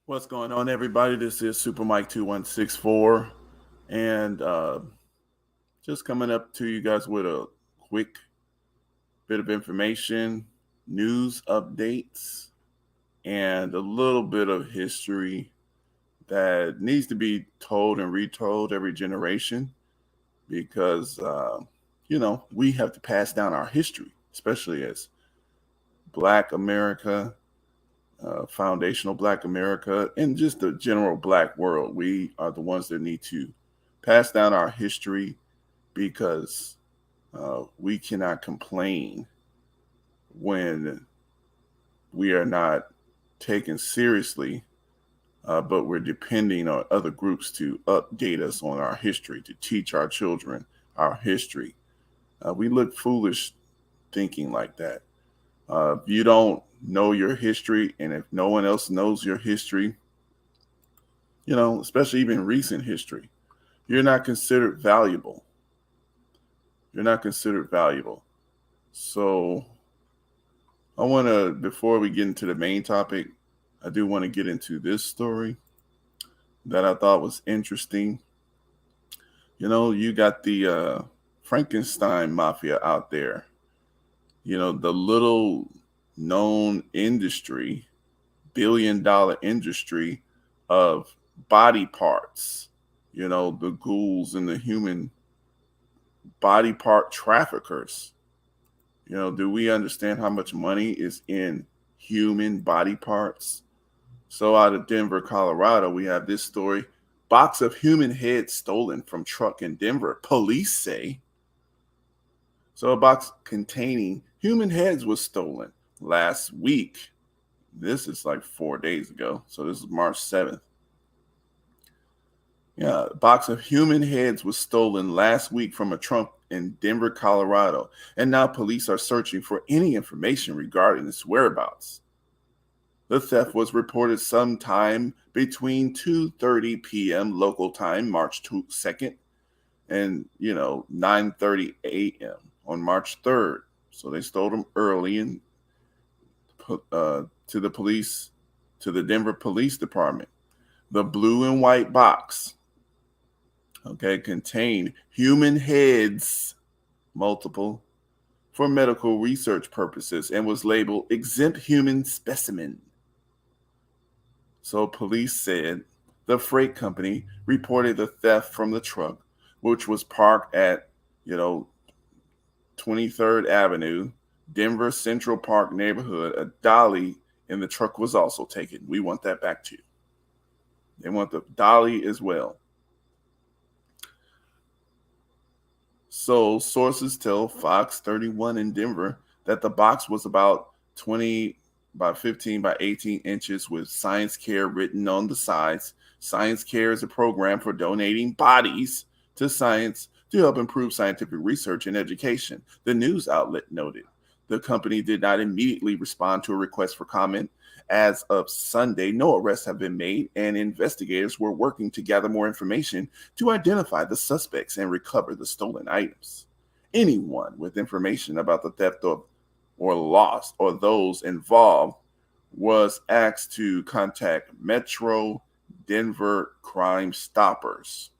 What's going on, everybody? This is Super Mike 2164, and just coming up to you guys with a quick bit of information, news updates, and a little bit of history that needs to be told and retold every generation because, we have to pass down our history, especially as Black America, foundational Black America, and just the general Black world. We are the ones that need to pass down our history because we cannot complain when we are not taken seriously, but we're depending on other groups to update us on our history, to teach our children our history. We look foolish thinking like that. If you don't know your history, and if no one else knows your history, especially even recent history, you're not considered valuable. You're not considered valuable. So before we get into the main topic, I do want to get into this story that I thought was interesting. You got the Frankenstein mafia out there. The little known industry, $1 billion industry of body parts, the ghouls and the human body part traffickers. Do we understand how much money is in human body parts? So out of Denver, Colorado, we have this story. Box of human heads stolen from truck in Denver, police say. So a box containing human heads was stolen last week. This is like 4 days ago. So this is March 7th. Yeah, a box of human heads was stolen last week from a trunk in Denver, Colorado. And now police are searching for any information regarding its whereabouts. The theft was reported sometime between 2:30 p.m. local time, March 2nd, and 9:30 a.m. on March 3rd. So they stole them early and to the Denver Police Department. The blue and white box, contained human heads, multiple, for medical research purposes and was labeled exempt human specimen. So police said the freight company reported the theft from the truck, which was parked at, 23rd Avenue, Denver Central Park neighborhood. A dolly in the truck was also taken. We want that back too. They want the dolly as well. So sources tell Fox 31 in Denver that the box was about 20 by 15 by 18 inches with Science Care written on the sides. Science Care is a program for donating bodies to science to help improve scientific research and education, the news outlet noted. The company did not immediately respond to a request for comment. As of Sunday, no arrests have been made, and investigators were working to gather more information to identify the suspects and recover the stolen items. Anyone with information about the theft or lost or those involved was asked to contact Metro Denver Crime Stoppers.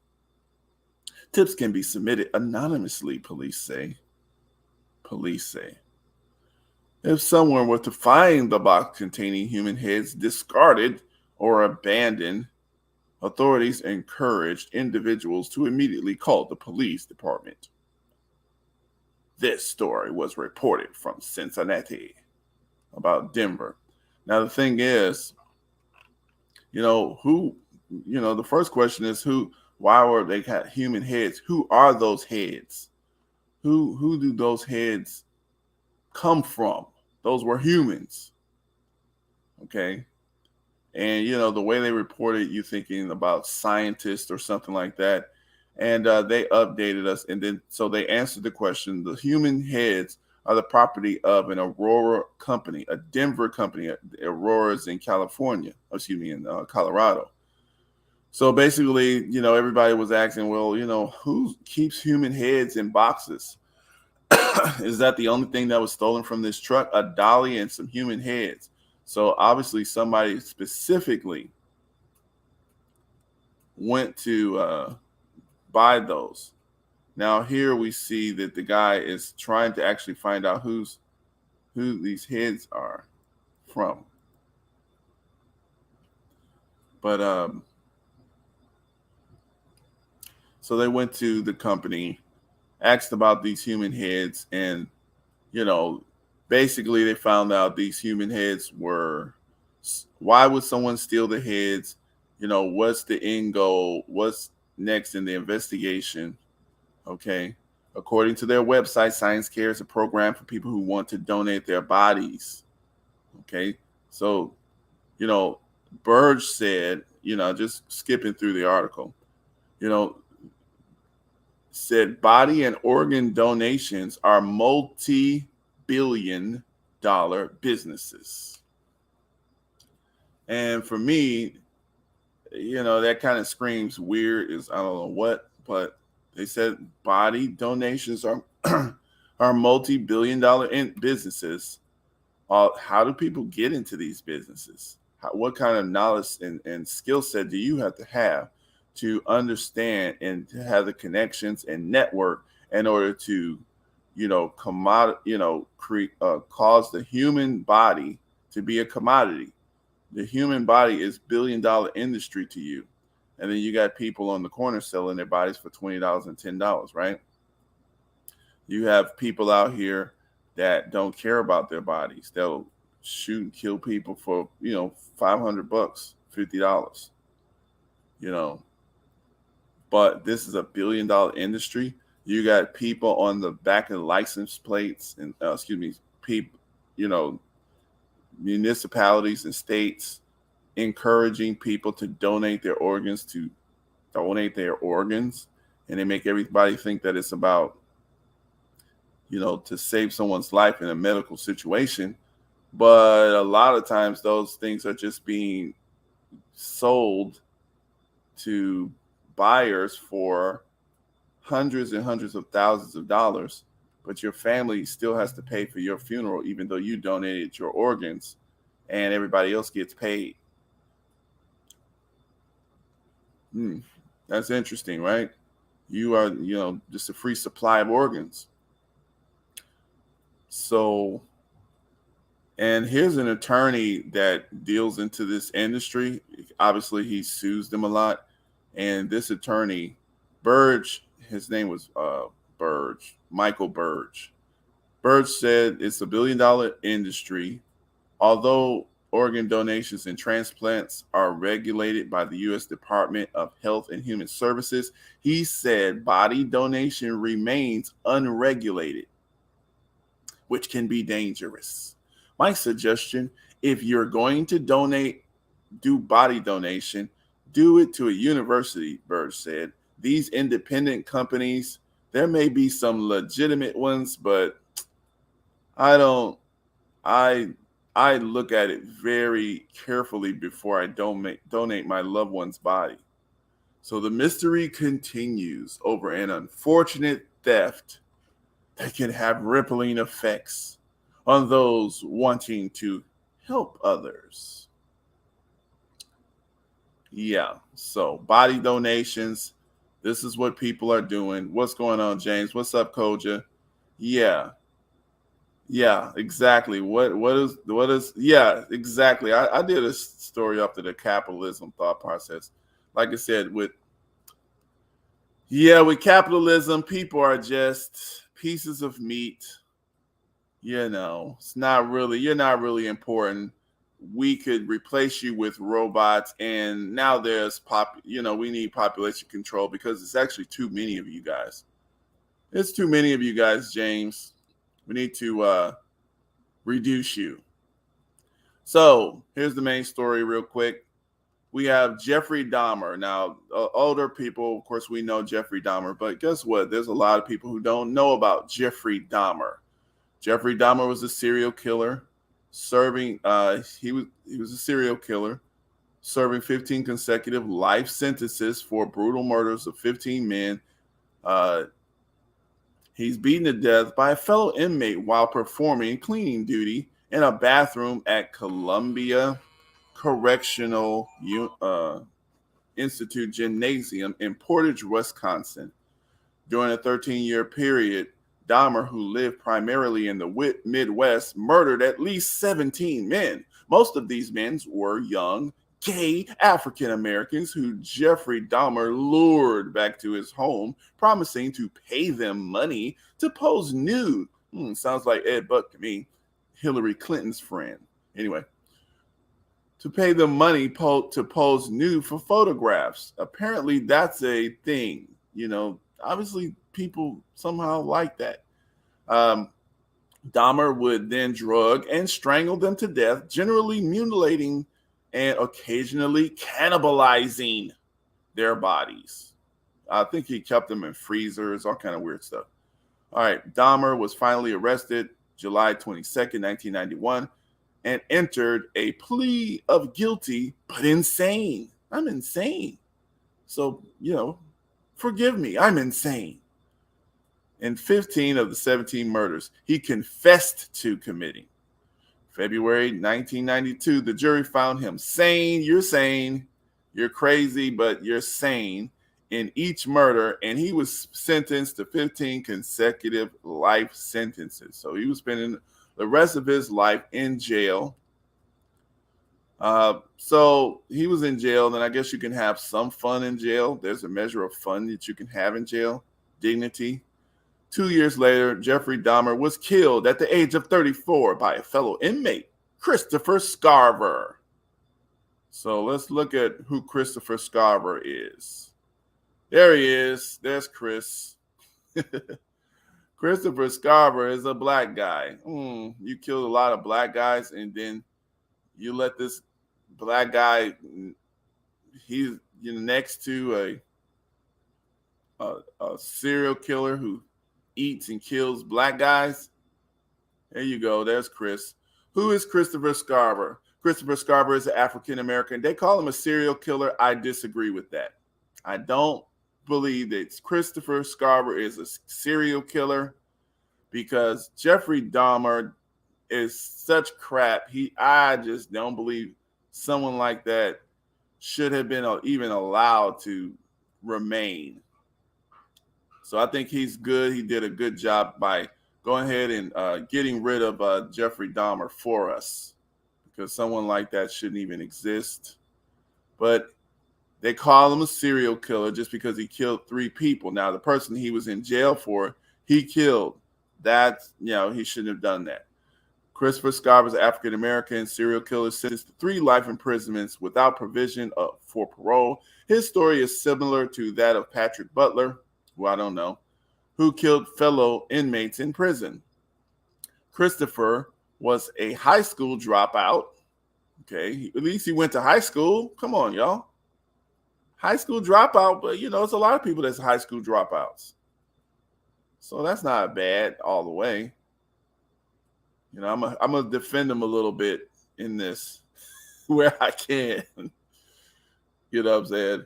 Tips can be submitted anonymously, police say. If someone were to find the box containing human heads discarded or abandoned, authorities encouraged individuals to immediately call the police department. This story was reported from Cincinnati about Denver. Now, the thing is, the first question is why were they got human heads? Who are those heads? Who do those heads come from? Those were humans. Okay. And, the way they reported, you thinking about scientists or something like that. And they updated us. And then, so they answered the question. The human heads are the property of an Aurora company, a Denver company. Aurora's in California, in Colorado. So basically, everybody was asking, well, who keeps human heads in boxes? Is that the only thing that was stolen from this truck? A dolly and some human heads. So obviously somebody specifically went to buy those. Now here we see that the guy is trying to actually find out who these heads are from. But so they went to the company, asked about these human heads, and basically they found out these human heads were. Why would someone steal the heads? What's the end goal? What's next in the investigation? Okay. According to their website, Science Care is a program for people who want to donate their bodies. Okay. So, Burge said, just skipping through the article, said body and organ donations are multi-billion-dollar businesses. And for me, that kind of screams weird is I don't know what, but they said body donations are are multi-billion-dollar businesses. How do people get into these businesses? What kind of knowledge and skill set do you have to understand and to have the connections and network in order to, cause the human body to be a commodity? The human body is billion-dollar industry to you. And then you got people on the corner selling their bodies for $20 and $10, right? You have people out here that don't care about their bodies. They'll shoot and kill people for, $500, $50, But this is a billion-dollar industry. You got people on the back of the license plates and, people, municipalities and states encouraging people to donate their organs, and they make everybody think that it's about, to save someone's life in a medical situation. But a lot of times those things are just being sold to buyers for hundreds and hundreds of thousands of dollars, but your family still has to pay for your funeral, even though you donated your organs and everybody else gets paid. That's interesting, right? You are, just a free supply of organs. So, and here's an attorney that deals into this industry. Obviously, he sues them a lot. And this attorney, Burge, his name was Michael Burge. Burge said it's $1 billion industry. Although organ donations and transplants are regulated by the U.S. Department of Health and Human Services, he said body donation remains unregulated, which can be dangerous. My suggestion, if you're going to do body donation, do it to a university, Burge said. These independent companies, there may be some legitimate ones, but I look at it very carefully before I donate my loved one's body. So the mystery continues over an unfortunate theft that can have rippling effects on those wanting to help others. Yeah, so body donations, this is what people are doing. What's going on, James? What's up, Koja? Yeah, exactly. What is yeah, exactly. I did a story up to the capitalism thought process. Like I said, with capitalism, people are just pieces of meat. You're not really important. We could replace you with robots, and now there's we need population control because it's actually too many of you guys. It's too many of you guys, James. We need to reduce you. So here's the main story real quick. We have Jeffrey Dahmer. Now, older people, of course, we know Jeffrey Dahmer, but guess what? There's a lot of people who don't know about Jeffrey Dahmer. Jeffrey Dahmer was a serial killer serving, he was a serial killer serving 15 consecutive life sentences for brutal murders of 15 men. He's beaten to death by a fellow inmate while performing cleaning duty in a bathroom at Columbia Correctional Institute Gymnasium in Portage, Wisconsin. During a 13-year period, Dahmer, who lived primarily in the Midwest, murdered at least 17 men. Most of these men were young, gay African Americans who Jeffrey Dahmer lured back to his home, promising to pay them money to pose nude. Sounds like Ed Buck to me, Hillary Clinton's friend. Anyway, to pay them money to pose nude for photographs. Apparently, that's a thing. Obviously, people somehow like that. Dahmer would then drug and strangle them to death, generally mutilating and occasionally cannibalizing their bodies. I think he kept them in freezers, all kind of weird stuff. All right, Dahmer was finally arrested July 22nd, 1991, and entered a plea of guilty, but insane. I'm insane. So, forgive me, I'm insane. In 15 of the 17 murders, he confessed to committing. February 1992, the jury found him sane. You're sane. You're crazy, but you're sane in each murder. And he was sentenced to 15 consecutive life sentences. So he was spending the rest of his life in jail. So he was in jail. And I guess you can have some fun in jail. There's a measure of fun that you can have in jail. Dignity. 2 years later, Jeffrey Dahmer was killed at the age of 34 by a fellow inmate, Christopher Scarver. So let's look at who Christopher Scarver is. There he is. There's Chris. Christopher Scarver is a black guy. You killed a lot of black guys, and then you let this black guy, he's next to a serial killer who eats and kills black guys. There you go. There's Chris. Who is Christopher Scarver? Christopher Scarver is an African American. They call him a serial killer. I disagree with that. I don't believe that Christopher Scarver is a serial killer because Jeffrey Dahmer is such crap. I just don't believe someone like that should have been even allowed to remain. So I think he's good. He did a good job by going ahead and getting rid of Jeffrey Dahmer for us, because someone like that shouldn't even exist. But they call him a serial killer just because he killed 3 people. Now, the person he was in jail for, he killed. He shouldn't have done that. Christopher Scarver is an African-American serial killer sentenced to 3 life imprisonments without provision for parole. His story is similar to that of Patrick Butler, who I don't know, who killed fellow inmates in prison. Christopher was a high school dropout. Okay, at least he went to high school. Come on, y'all. High school dropout, but it's a lot of people that's high school dropouts. So that's not bad all the way. I'm gonna defend him a little bit in this where I can. You know what I'm saying?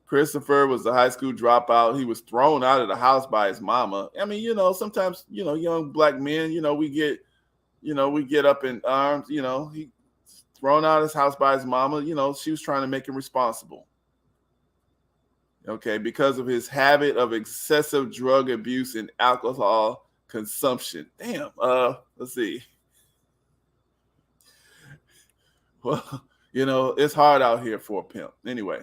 Christopher was a high school dropout. He was thrown out of the house by his mama. I mean, sometimes, young black men, we get up in arms, he thrown out of his house by his mama. She was trying to make him responsible. Okay, because of his habit of excessive drug abuse and alcohol consumption. Damn, let's see. Well, it's hard out here for a pimp. Anyway.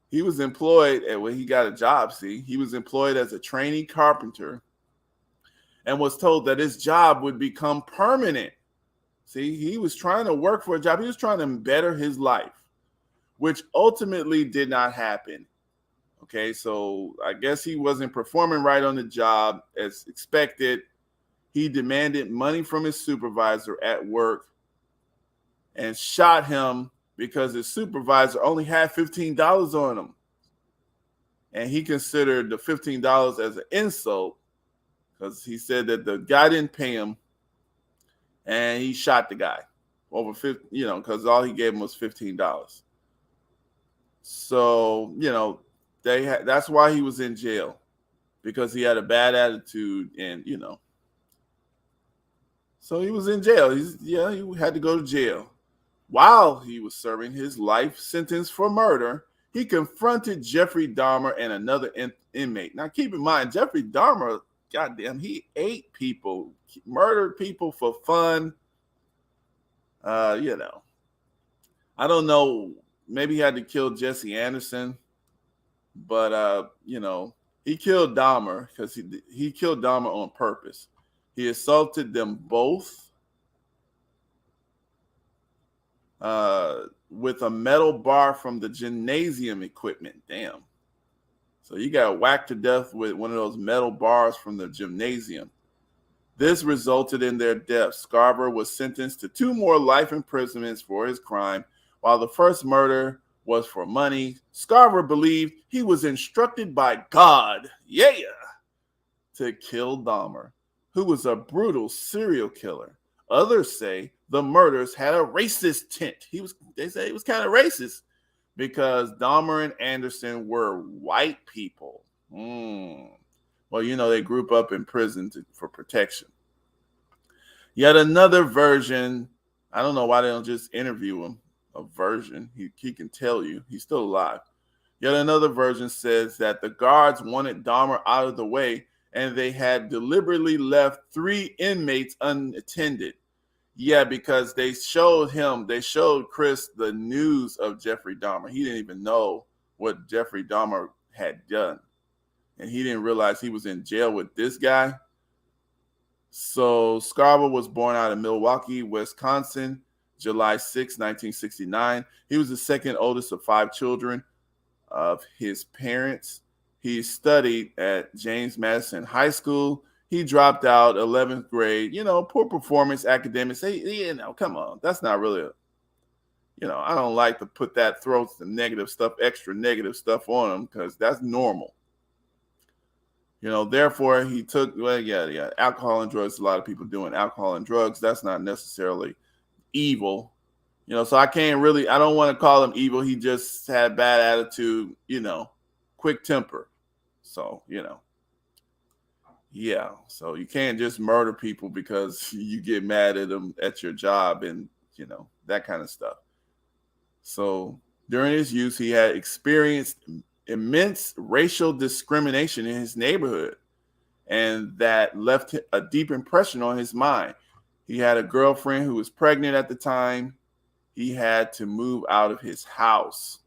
He was employed, and when he got a job, he was employed as a trainee carpenter and was told that his job would become permanent. He was trying to work for a job. He was trying to better his life, which ultimately did not happen. Okay, so I guess he wasn't performing right on the job as expected. He demanded money from his supervisor at work and shot him because his supervisor only had $15 on him. And he considered the $15 as an insult because he said that the guy didn't pay him, and he shot the guy over 50, because all he gave him was $15. So, that's why he was in jail, because he had a bad attitude, and, so he was in jail. He had to go to jail. While he was serving his life sentence for murder, he confronted Jeffrey Dahmer and another inmate. Now, keep in mind, Jeffrey Dahmer, goddamn, he ate people, murdered people for fun. You know, I don't know. Maybe he had to kill Jesse Anderson, but you know, he killed Dahmer because he killed Dahmer on purpose. He assaulted them both with a metal bar from the gymnasium equipment. Damn. So you got whacked to death with one of those metal bars from the gymnasium. This resulted in their deaths. Scarver was sentenced to 2 more life imprisonments for his crime, while the first murder was for money. Scarver believed he was instructed by God, to kill Dahmer, who was a brutal serial killer. Others say the murders had a racist tint. They say he was kind of racist because Dahmer and Anderson were white people. Well, you know, they group up in prison for protection. Yet another version, I don't know why they don't just interview him, a version. He can tell you. He's still alive. Yet another version says that the guards wanted Dahmer out of the way and they had deliberately left 3 inmates unattended. Yeah, because they showed Chris the news of Jeffrey Dahmer. He didn't even know what Jeffrey Dahmer had done. And he didn't realize he was in jail with this guy. So Scarver was born out of Milwaukee, Wisconsin, July 6, 1969. He was the second oldest of 5 children of his parents. He studied at James Madison High School. He dropped out 11th grade. You know, poor performance, academics. Hey, you know, come on. That's not really I don't like to put that, throw some negative stuff, extra negative stuff on him because that's normal. You know, therefore he took, alcohol and drugs. A lot of people doing alcohol and drugs. That's not necessarily evil. You know, so I don't want to call him evil. He just had bad attitude, quick temper. So, yeah. So you can't just murder people because you get mad at them at your job and, that kind of stuff. So during his youth, he had experienced immense racial discrimination in his neighborhood, and that left a deep impression on his mind. He had a girlfriend who was pregnant at the time. He had to move out of his house.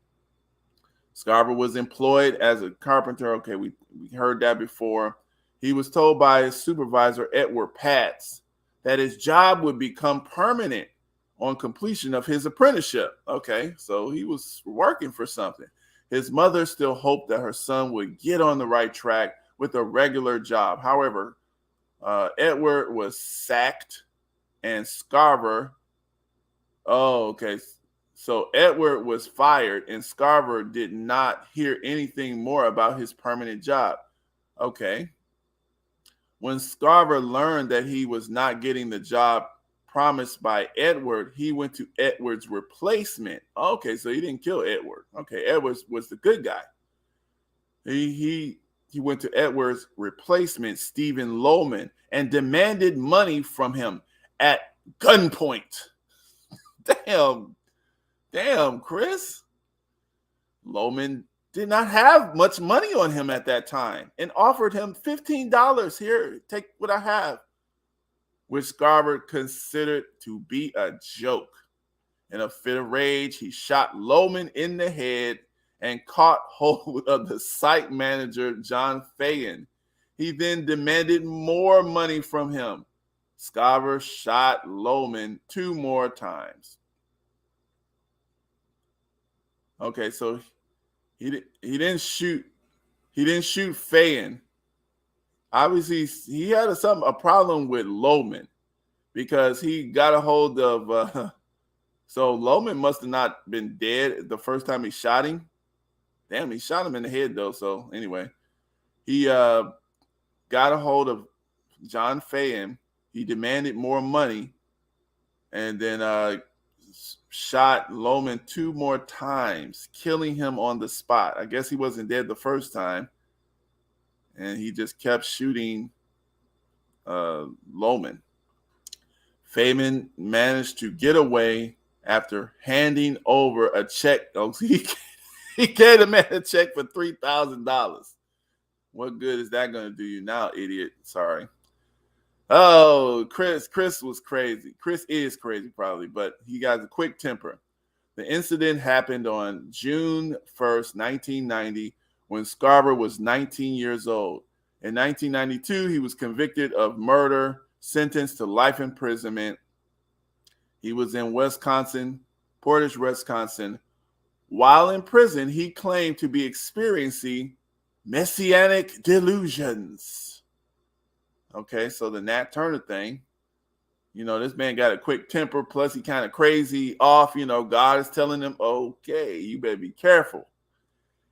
Scarver was employed as a carpenter. Okay, we heard that before. He was told by his supervisor, Edward Patz, that his job would become permanent on completion of his apprenticeship. Okay, so he was working for something. His mother still hoped that her son would get on the right track with a regular job. However, Edward was sacked and Scarver. Oh, okay. So Edward was fired and Scarver did not hear anything more about his permanent job. Okay. When Scarver learned that he was not getting the job promised by Edward, he went to Edward's replacement. Okay, so he didn't kill Edward. Okay, Edward was the good guy. He went to Edward's replacement, Stephen Lohman, and demanded money from him at gunpoint. Damn, Chris. Lohman did not have much money on him at that time and offered him $15. Here, take what I have, which Scarver considered to be a joke. In a fit of rage, he shot Lohman in the head and caught hold of the site manager, John Fagan. He then demanded more money from him. Scarver shot Lohman 2 more times. Okay, so he didn't shoot Fagan. Obviously, he had a problem with Lohman because he got a hold of. So Lohman must have not been dead the first time he shot him. Damn, he shot him in the head though. So anyway, he got a hold of John Fagan. He demanded more money, and then shot Lohman 2 more times, killing him on the spot. I guess he wasn't dead the first time, and he just kept shooting Lohman. Fagan managed to get away after handing over a check. Oh, he gave the man a check for $3,000. What good is that going to do you now, idiot? Sorry. Oh, Chris was crazy. Chris is crazy probably, but he got a quick temper. The incident happened on June 1st, 1990, when Scarver was 19 years old. In 1992, he was convicted of murder, sentenced to life imprisonment. He was in Wisconsin, Portage, Wisconsin. While in prison, he claimed to be experiencing messianic delusions. Okay, so the Nat Turner thing. This man got a quick temper, plus he kind of crazy off. God is telling him, okay, you better be careful.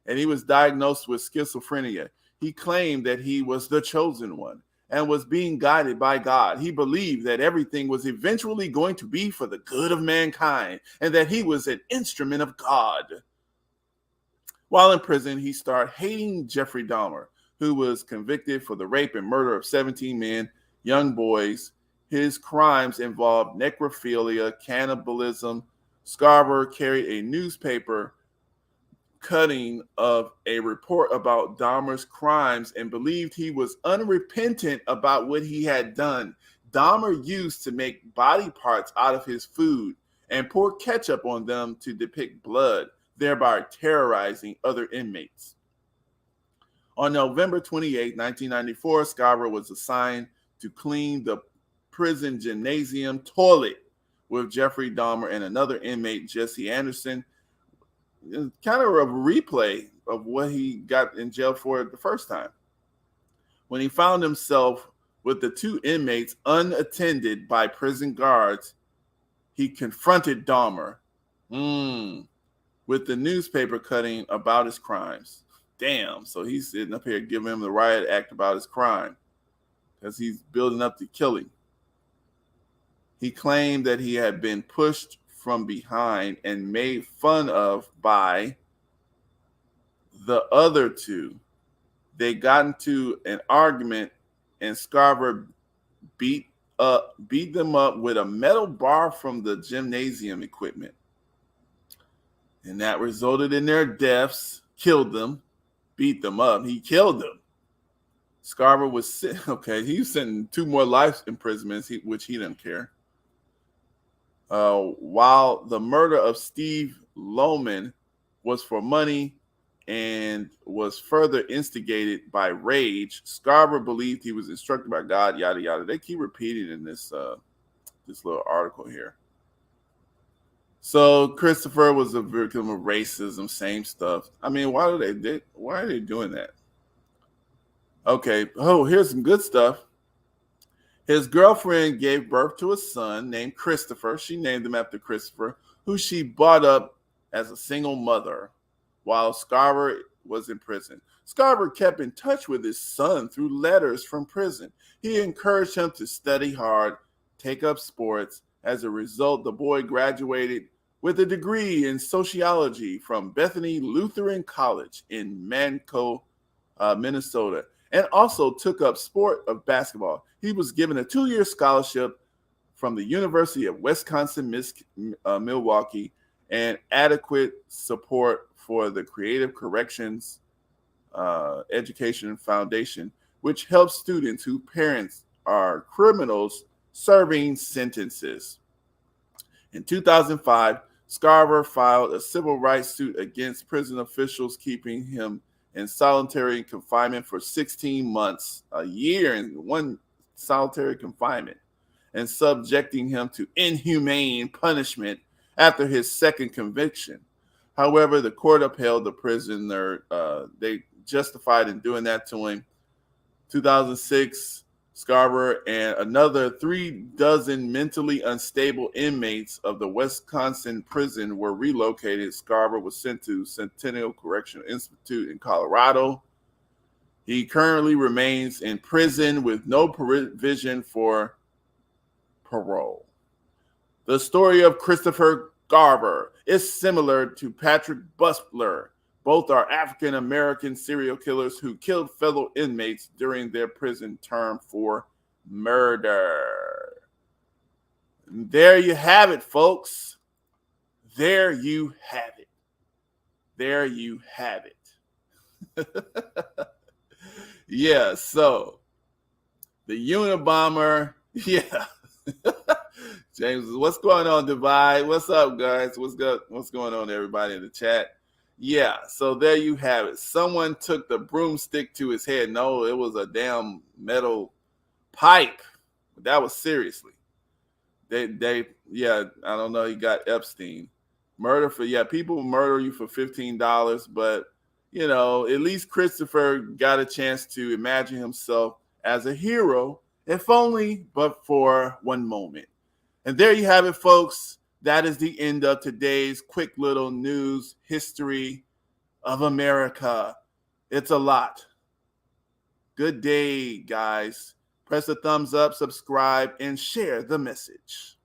And he was diagnosed with schizophrenia. He claimed that he was the chosen one and was being guided by God. He believed that everything was eventually going to be for the good of mankind and that he was an instrument of God. While in prison, he started hating Jeffrey Dahmer, who was convicted for the rape and murder of 17 men, young boys. His crimes involved necrophilia, cannibalism. Scarver carried a newspaper cutting of a report about Dahmer's crimes and believed he was unrepentant about what he had done. Dahmer used to make body parts out of his food and pour ketchup on them to depict blood, thereby terrorizing other inmates. On November 28, 1994, Scarver was assigned to clean the prison gymnasium toilet with Jeffrey Dahmer and another inmate, Jesse Anderson. Kind of a replay of what he got in jail for the first time. When he found himself with the two inmates unattended by prison guards, he confronted Dahmer with the newspaper cutting about his crimes. Damn, so he's sitting up here giving him the riot act about his crime because he's building up the killing. He claimed that he had been pushed from behind and made fun of by the other two. They got into an argument and Scarver beat them up with a metal bar from the gymnasium equipment. And that resulted in their deaths, killed them, beat them up. He killed them. Scarver was he was sentenced 2 more life imprisonments, which he didn't care. While the murder of Steve Lohman was for money and was further instigated by rage, Scarver believed he was instructed by God, yada, yada. They keep repeating in this little article here. So Christopher was a victim of racism, same stuff. I mean, why are they doing that? Okay. Oh, here's some good stuff. His girlfriend gave birth to a son named Christopher. She named him after Christopher, who she brought up as a single mother while Scarver was in prison. Scarver kept in touch with his son through letters from prison. He encouraged him to study hard, take up sports. As a result, the boy graduated with a degree in sociology from Bethany Lutheran College in Manco, Minnesota, and also took up sport of basketball. He was given a 2-year scholarship from the University of Wisconsin, Milwaukee, and adequate support for the Creative Corrections Education Foundation, which helps students whose parents are criminals serving sentences. In 2005, Scarver filed a civil rights suit against prison officials, keeping him in solitary confinement for 16 months, a year in one solitary confinement, and subjecting him to inhumane punishment after his second conviction. However, the court upheld the prisoner. They justified in doing that to him. 2006, Scarver and another 36 mentally unstable inmates of the Wisconsin prison were relocated. Scarver was sent to Centennial Correctional Institute in Colorado. He currently remains in prison with no provision for parole. The story of Christopher Scarver is similar to Patrick Butler. Both are African-American serial killers who killed fellow inmates during their prison term for murder. And there you have it, folks. there you have it. There you have it. Yeah, so the Unabomber, yeah. James, what's going on, Divide? What's up, guys? What's good? What's going on, everybody in the chat? Yeah, so there you have it. Someone took the broomstick to his head. No, it was a damn metal pipe. That was seriously. Yeah, I don't know. He got Epstein. Murder for, yeah, people murder you for $15, but, you know, at least Christopher got a chance to imagine himself as a hero, if only but for one moment. And there you have it, folks. That is the end of today's quick little news history of America. It's a lot. Good day, guys. Press the thumbs up, subscribe, and share the message.